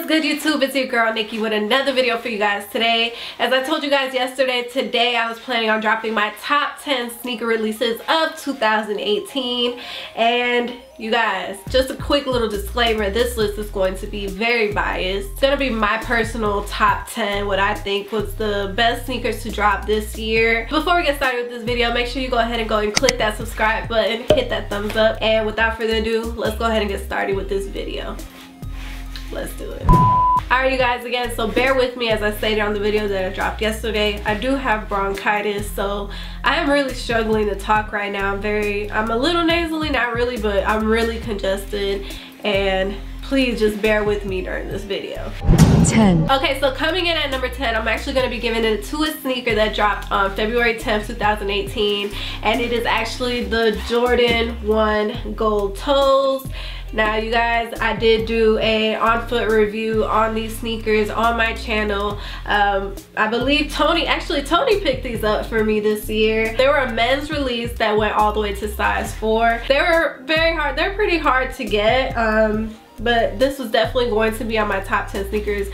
What's good, YouTube? It's your girl Nikki with another video for you guys today. As I told you guys yesterday, today I was planning on dropping my top 10 sneaker releases of 2018. And you guys, just a quick little disclaimer, this list is going to be very biased. It's going to be my personal top 10, what I think was the best sneakers to drop this year. Before we get started with this video, make sure you go ahead and click that subscribe button, hit that thumbs up, and without further ado, let's go ahead and get started with this video. Let's do it. Alright, you guys, again, so bear with me as I stated on the video that I dropped yesterday. I do have bronchitis, so I am really struggling to talk right now. I'm a little nasally, not really, but I'm really congested, and please just bear with me during this video. 10. Okay, so coming in at number 10, I'm actually going to be giving it to a sneaker that dropped on February 10th, 2018, and it is actually the Jordan 1 Gold Toes. Now, you guys, I did do a on-foot review on these sneakers on my channel. I believe Tony picked these up for me this year. They were a men's release that went all the way to size 4. They were very hard. They're pretty hard to get. But this was definitely going to be on my top 10 sneakers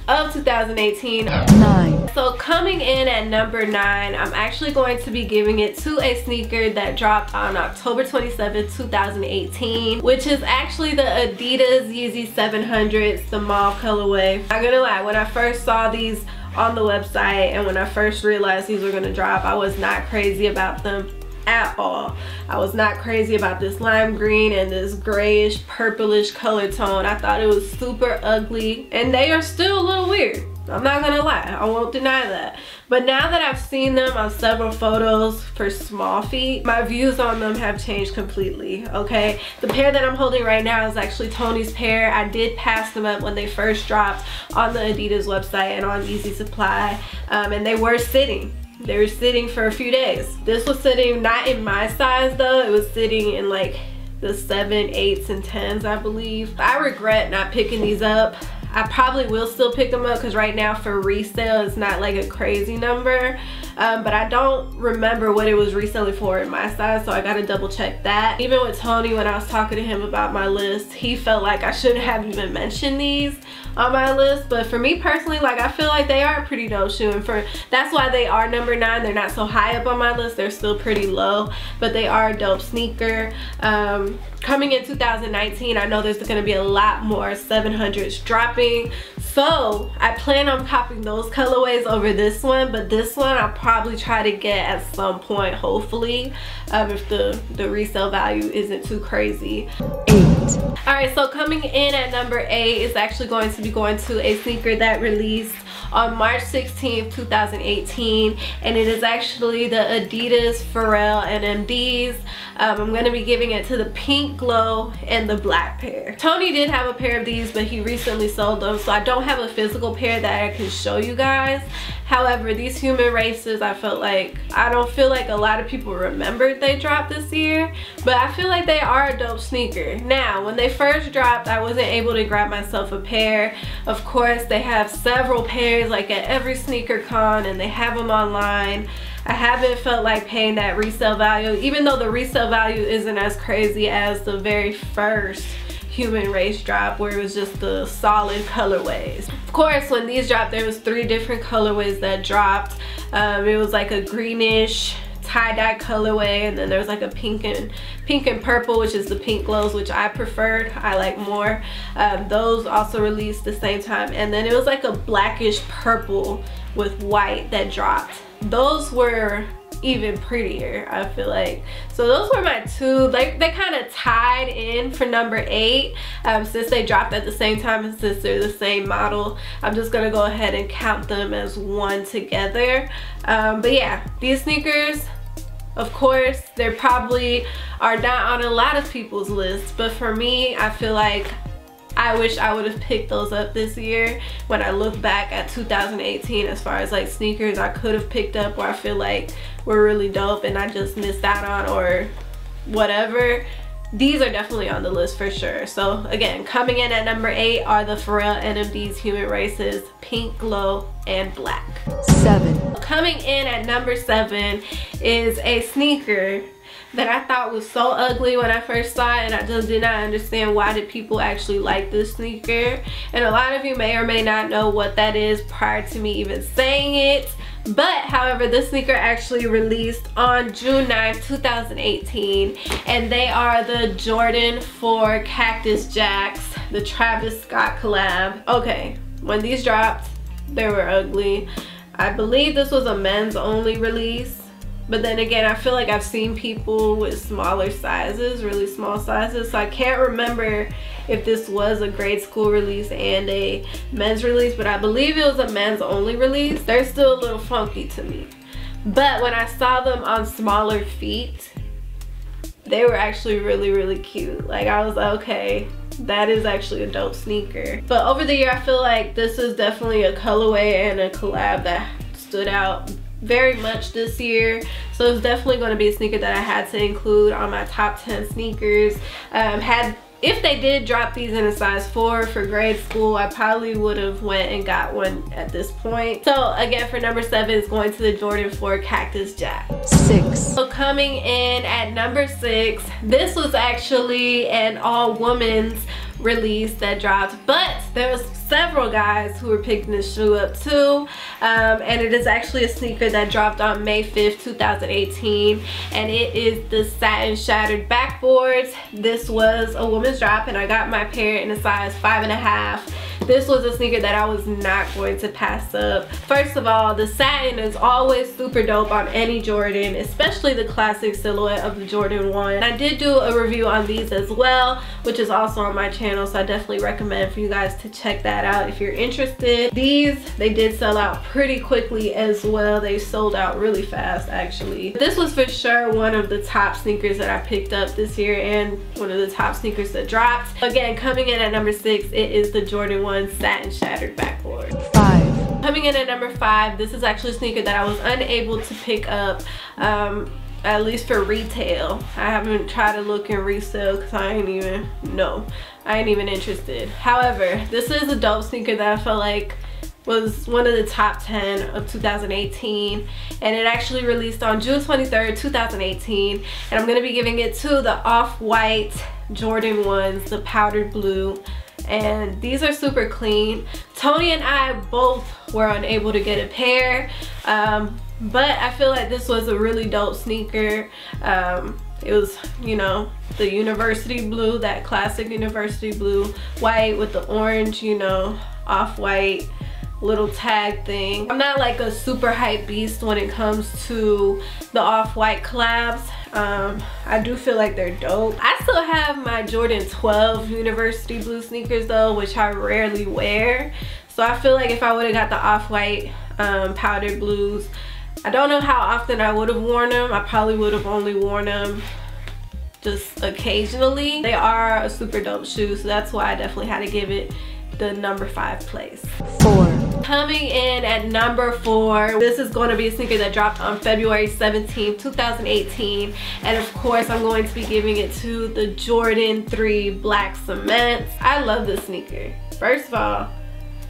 of 2018. 9. So coming in at number 9, I'm actually going to be giving it to a sneaker that dropped on October 27th, 2018, which is actually the Adidas Yeezy 700s, the mauve colorway. Not gonna lie, when I first saw these on the website and when I first realized these were gonna drop, I was not crazy about them at all. I was not crazy about this lime green and this grayish purplish color tone. I thought it was super ugly, and they are still a little weird. I'm not gonna lie, I won't deny that. But now that I've seen them on several photos for small feet, my views on them have changed completely, okay? The pair that I'm holding right now is actually Tony's pair. I did pass them up when they first dropped on the Adidas website and on Yeezy Supply, and they were sitting. They were sitting for a few days. This was sitting not in my size though. It was sitting in like the 7, 8s, and 10s, I believe. I regret not picking these up. I probably will still pick them up because right now for resale it's not like a crazy number. But I don't remember what it was reselling for in my size, so I gotta double check that. Even with Tony, when I was talking to him about my list, he felt like I shouldn't have even mentioned these on my list. But for me personally, like, I feel like they are a pretty dope shoe, and that's why they are number 9. They're not so high up on my list, they're still pretty low, but they are a dope sneaker. Coming in 2019, I know there's gonna be a lot more 700s dropping, so I plan on copying those colorways over this one, but this one I'll probably try to get at some point, hopefully, if the resale value isn't too crazy. 8. Alright, so coming in at number 8 is actually going to be going to a sneaker that released on March 16th, 2018, and it is actually the Adidas Pharrell NMDs. I'm going to be giving it to the pink glow and the black pair. Tony did have a pair of these, but he recently sold them, so I don't have a physical pair that I can show you guys. However, these human races, I don't feel like a lot of people remembered they dropped this year, but I feel like they are a dope sneaker. Now, when they first dropped, I wasn't able to grab myself a pair. Of course, they have several pairs like at every sneaker con, and they have them online. I haven't felt like paying that resale value, even though the resale value isn't as crazy as the very first human race drop, where it was just the solid colorways. Of course, when these dropped, there was 3 different colorways that dropped. It was like a greenish tie-dye colorway, and then there's like a pink and purple, which is the pink glows, which I preferred, I like more. Those also released the same time, and then it was like a blackish purple with white that dropped. Those were even prettier, I feel like. So those were my 2. They kind of tied in for number 8, since they dropped at the same time and since they're the same model. I'm just gonna go ahead and count them as one together. But yeah, these sneakers, of course, they probably are not on a lot of people's lists, but for me, I feel like I wish I would have picked those up this year. When I look back at 2018, as far as like sneakers I could have picked up where I feel like were really dope and I just missed out on or whatever, these are definitely on the list for sure. So again, coming in at number 8 are the Pharrell NMDs Human Races Pink Glow and Black. 7. Coming in at number 7 is a sneaker that I thought was so ugly when I first saw it, and I just did not understand why did people actually like this sneaker. And a lot of you may or may not know what that is prior to me even saying it. But however, this sneaker actually released on June 9th, 2018, and they are the Jordan 4 Cactus Jacks, the Travis Scott collab. Okay, when these dropped, they were ugly. I believe this was a men's only release, but then again, I feel like I've seen people with smaller sizes, really small sizes, so I can't remember if this was a grade school release and a men's release, but I believe it was a men's only release. They're still a little funky to me, but when I saw them on smaller feet, they were actually really cute. Like, I was like, okay, that is actually a dope sneaker. But over the year, I feel like this is definitely a colorway and a collab that stood out very much this year, so it's definitely going to be a sneaker that I had to include on my top 10 sneakers. If they did drop these in a size 4 for grade school, I probably would have went and got one at this point. So again, for number 7 is going to the Jordan 4 Cactus Jack. 6. So coming in at number 6, this was actually an all women's release that dropped, but there was several guys who were picking this shoe up too, and it is actually a sneaker that dropped on May 5th, 2018, and it is the Satin Shattered Backboards. This was a woman's drop, and I got my pair in a size 5.5. This was a sneaker that I was not going to pass up. First of all, the satin is always super dope on any Jordan, especially the classic silhouette of the Jordan 1. And I did do a review on these as well, which is also on my channel, so I definitely recommend for you guys to check that out if you're interested. These, they did sell out pretty quickly as well. They sold out really fast, actually. This was for sure one of the top sneakers that I picked up this year, and one of the top sneakers that dropped. Again, coming in at number 6, it is the Jordan 1 Satin Shattered Backboard. 5. Coming in at number 5, this is actually a sneaker that I was unable to pick up, at least for retail. I haven't tried to look in resale because I ain't even interested. However, this is a dope sneaker that I felt like was one of the top 10 of 2018, and it actually released on June 23rd, 2018, and I'm going to be giving it to the off-white Jordan 1s, the powdered blue. And these are super clean. Tony and I both were unable to get a pair, but I feel like this was a really dope sneaker. It was, you know, the university blue, that classic university blue, white with the orange, you know, off-white little tag thing. I'm not like a super hype beast when it comes to the off-white collabs. I do feel like they're dope. I still have my Jordan 12 university blue sneakers though, which I rarely wear. So I feel like if I would have got the off-white powdered blues, I don't know how often I would have worn them. I probably would have only worn them just occasionally. They are a super dope shoe, so that's why I definitely had to give it the number 5 place. 4. Coming in at number 4, this is going to be a sneaker that dropped on February 17th, 2018, and of course I'm going to be giving it to the Jordan 3 Black Cement. I love this sneaker. First of all,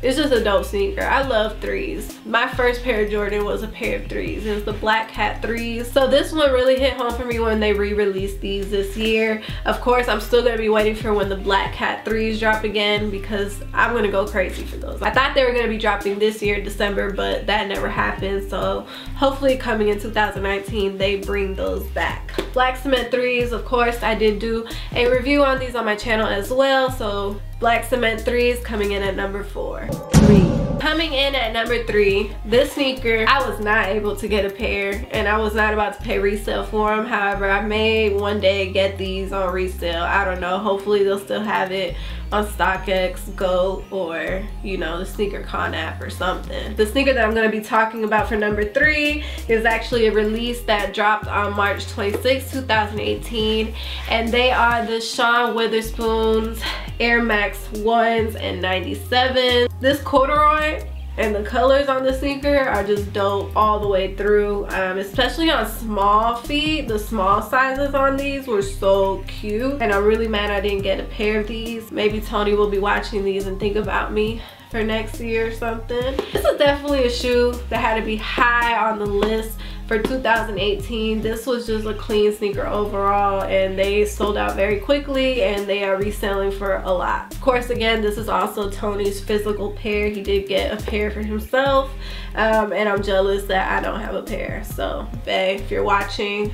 it's just a dope sneaker. I love 3s. My first pair of Jordan was a pair of 3s. It was the Black Hat 3s. So this one really hit home for me when they re-released these this year. Of course, I'm still gonna be waiting for when the Black Hat 3s drop again, because I'm gonna go crazy for those. I thought they were gonna be dropping this year in December, but that never happened. So hopefully coming in 2019, they bring those back. Black Cement 3s, of course, I did do a review on these on my channel as well. So Black Cement 3s coming in at number 4. 3. Coming in at number 3, this sneaker, I was not able to get a pair, and I was not about to pay resale for them. However, I may one day get these on resale. I don't know. Hopefully they'll still have it on StockX, Go, or, you know, the Sneaker Con app or something. The sneaker that I'm going to be talking about for number 3 is actually a release that dropped on March 26, 2018, and they are the Sean Witherspoon's Air Max 1s and 97s. This corduroy and the colors on the sneaker are just dope all the way through, especially on small feet. The small sizes on these were so cute, and I'm really mad I didn't get a pair of these. Maybe Tony will be watching these and think about me for next year or something. This is definitely a shoe that had to be high on the list for 2018. This was just a clean sneaker overall, and they sold out very quickly, and they are reselling for a lot. Of course, again, this is also Tony's physical pair. He did get a pair for himself, and I'm jealous that I don't have a pair. So babe, if you're watching,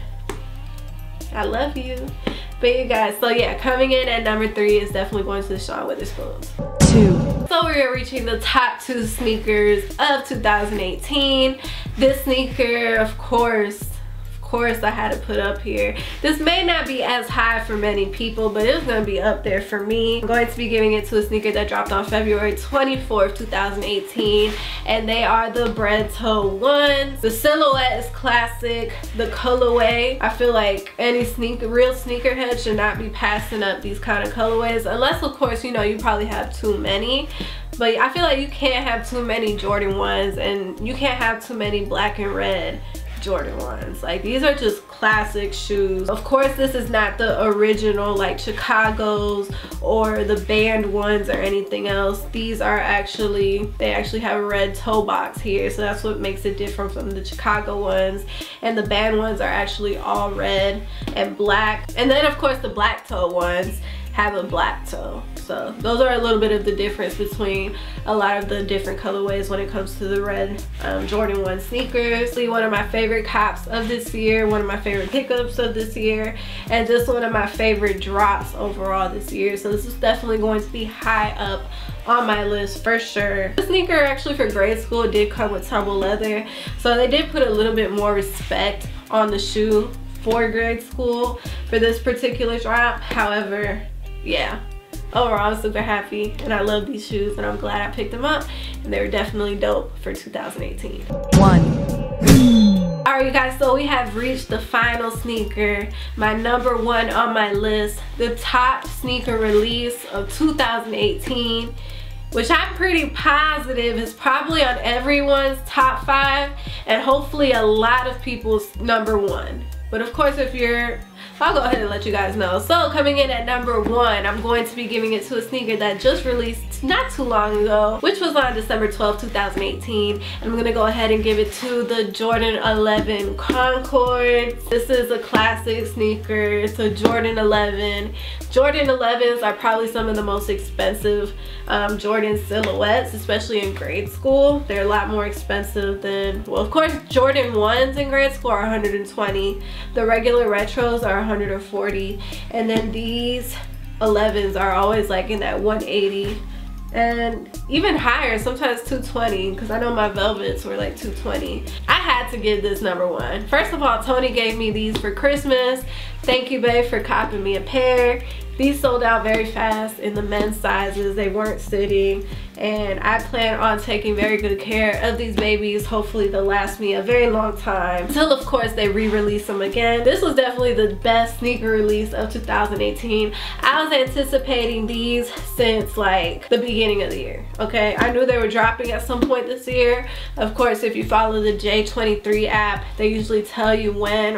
I love you. But you guys, so yeah, coming in at number 3 is definitely going to the Sean Witherspoons. 2. So we are reaching the top 2 sneakers of 2018. This sneaker, of course I had to put up here. This may not be as high for many people, but it's going to be up there for me. I'm going to be giving it to a sneaker that dropped on February 24th, 2018, and they are the bread toe ones. The silhouette is classic. The colorway, I feel like any real sneakerhead should not be passing up these kind of colorways, unless of course, you know, you probably have too many. But I feel like you can't have too many Jordan 1s, and you can't have too many black and red Jordan 1s. Like, these are just classic shoes. Of course, this is not the original like Chicago's or the band ones or anything else. These are they actually have a red toe box here, so that's what makes it different from the Chicago ones. And the band ones are actually all red and black. And then of course the black toe ones have a black toe. So those are a little bit of the difference between a lot of the different colorways when it comes to the red Jordan 1 sneakers. One of my favorite cops of this year, one of my favorite pickups of this year, and just one of my favorite drops overall this year. So this is definitely going to be high up on my list for sure. The sneaker actually for grade school did come with tumble leather, so they did put a little bit more respect on the shoe for grade school for this particular drop. However, yeah, overall I'm super happy, and I love these shoes, and I'm glad I picked them up, and they were definitely dope for 2018. 1. Alright you guys, so we have reached the final sneaker, my number 1 on my list, the top sneaker release of 2018, which I'm pretty positive is probably on everyone's top 5, and hopefully a lot of people's number 1. But of course, I'll go ahead and let you guys know. So coming in at number 1, I'm going to be giving it to a sneaker that just released not too long ago, which was on December 12, 2018. And I'm gonna go ahead and give it to the Jordan 11 Concord. This is a classic sneaker. It's a Jordan 11. Jordan 11s are probably some of the most expensive Jordan silhouettes, especially in grade school. They're a lot more expensive than, well, of course, Jordan 1s in grade school are 120. The regular retros are 140, and then these 11s are always like in that 180 and even higher, sometimes 220, because I know my velvets were like 220. I had to give this number 1. First of all, Tony gave me these for Christmas. Thank you, babe, for copping me a pair. These sold out very fast in the men's sizes. They weren't sitting, and I plan on taking very good care of these babies. Hopefully they'll last me a very long time until of course they re-release them again. This was definitely the best sneaker release of 2018. I was anticipating these since like the beginning of the year. Okay, I knew they were dropping at some point this year. Of course, if you follow the J23 app, they usually tell you when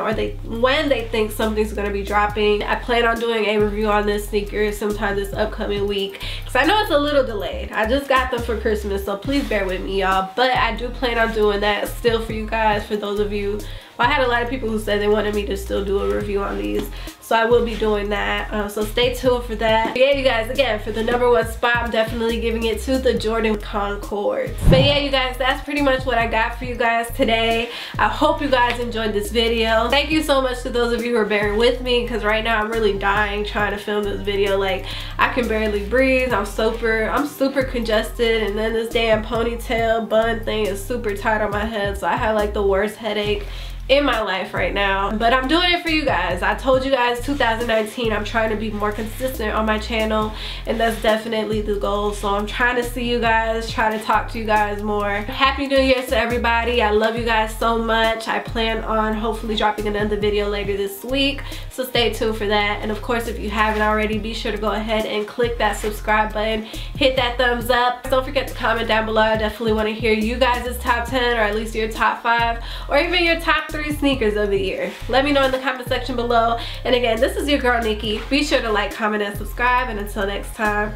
they think something's going to be dropping. I plan on doing a review on this sneaker sometime this upcoming week, because I know it's a little delayed. I just got them for Christmas, so please bear with me, y'all. But I do plan on doing that still for you guys, for those of you. I had a lot of people who said they wanted me to still do a review on these, so I will be doing that. So stay tuned for that. But yeah, you guys, again, for the number 1 spot, I'm definitely giving it to the Jordan Concord. But yeah, you guys, that's pretty much what I got for you guys today. I hope you guys enjoyed this video. Thank you so much to those of you who are bearing with me, because right now I'm really dying trying to film this video. Like, I can barely breathe. I'm super congested, and then this damn ponytail bun thing is super tight on my head, so I have like the worst headache in my life right now. But I'm doing it for you guys. I told you guys 2019 I'm trying to be more consistent on my channel, and that's definitely the goal. So I'm trying to see you guys, try to talk to you guys more. Happy New Year to everybody. I love you guys so much. I plan on hopefully dropping another video later this week, so stay tuned for that. And of course, if you haven't already, be sure to go ahead and click that subscribe button, hit that thumbs up. Don't forget to comment down below. I definitely want to hear you guys' top 10, or at least your top 5, or even your top 3 sneakers of the year. Let me know in the comment section below. And again, this is your girl Nikki. Be sure to like, comment, and subscribe, and until next time,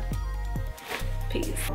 peace.